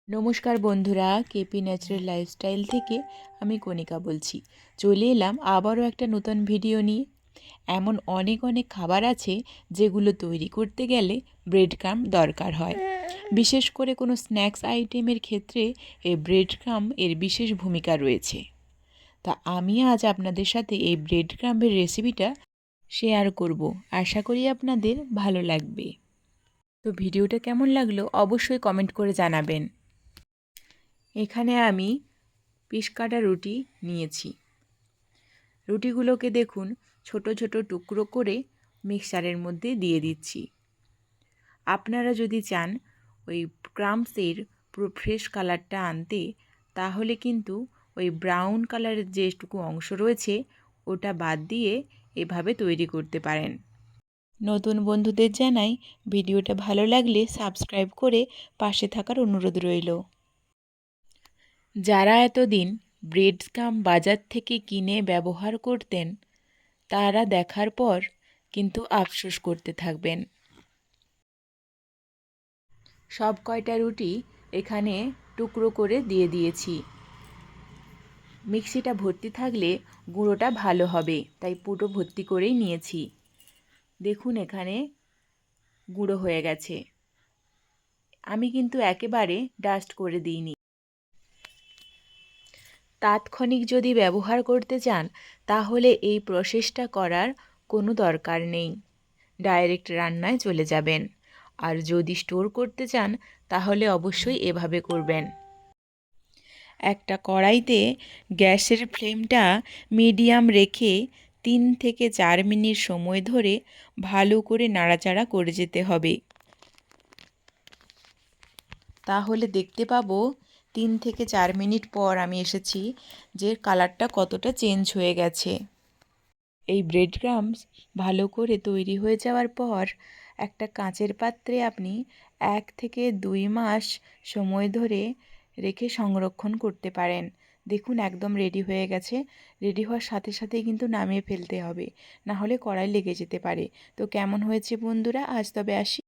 নমস্কার বন্ধুরা, KP natural lifestyle থেকে আমি কণিকা বলছি। চলে এলাম আবারও একটা নতুন ভিডিও নিয়ে। এমন অনেক অনেক খাবার আছে যেগুলো তৈরি করতে গেলে ব্রেড ক্রাম্ব দরকার হয়। বিশেষ করে কোনো স্ন্যাক্স আইটেমের ক্ষেত্রে এই ব্রেড ক্রাম্ব এর বিশেষ ভূমিকা রয়েছে। তা আমি আজ আপনাদের সাথে এই ব্রেড ক্রাম্বের রেসিপিটা শেয়ার করব। আশা করি আপনাদের ভালো লাগবে। তো ভিডিওটা কেমন লাগলো অবশ্যই কমেন্ট করে জানাবেন। এখানে আমি পিস কাটা রুটি নিয়েছি। রুটিগুলোকে দেখুন ছোট ছোট টুকরো করে মিক্সারের মধ্যে দিয়ে দিচ্ছি। আপনারা যদি চান ওই ক্রাম্বসের পুরো ফ্রেশ কালারটা আনতে, তাহলে কিন্তু ওই ব্রাউন কালারের যেটুকু অংশ রয়েছে ওটা বাদ দিয়ে এভাবে তৈরি করতে পারেন। নতুন বন্ধুদের জানাই, ভিডিওটা ভালো লাগলে সাবস্ক্রাইব করে পাশে থাকার অনুরোধ রইল। যারা এতদিন ব্রেড ক্রাম্ব বাজার থেকে কিনে ব্যবহার করতেন, তারা দেখার পর কিন্তু আফসোস করতে থাকবেন। সব কয়টা রুটি এখানে টুকরো করে দিয়ে দিয়েছি। মিক্সিটা ভর্তি থাকলে গুঁড়োটা ভালো হবে, তাই পুরো ভর্তি করেই নিয়েছি। দেখুন এখানে গুঁড়ো হয়ে গেছে। আমি কিন্তু একেবারে ডাস্ট করে দিইনি। তাৎক্ষণিক যদি ব্যবহার করতে চান তাহলে এই প্রসেসটা করার কোনো দরকার নেই, ডাইরেক্ট রান্নায় চলে যাবেন। আর যদি স্টোর করতে চান তাহলে অবশ্যই এভাবে করবেন। একটা কড়াইতে গ্যাসের ফ্লেমটা মিডিয়াম রেখে 3 থেকে 4 মিনিট সময় ধরে ভালো করে নাড়াচাড়া করে যেতে হবে। তাহলে দেখতে পাবো 3 থেকে 4 মিনিট পর আমি এসেছি যে কালারটা কতটা চেঞ্জ হয়ে গেছে। এই ব্রেড ক্রাম্বস ভালো করে তৈরি হয়ে যাওয়ার পর একটা কাঁচের পাত্রে আপনি 1 থেকে 2 মাস সময় ধরে রেখে সংরক্ষণ করতে পারেন। দেখুন একদম রেডি হয়ে গেছে। রেডি হওয়ার সাথে সাথেই কিন্তু নামিয়ে ফেলতে হবে, না হলে কড়াই লেগে যেতে পারে। তো কেমন হয়েছে বন্ধুরা, আজ তবে আসি।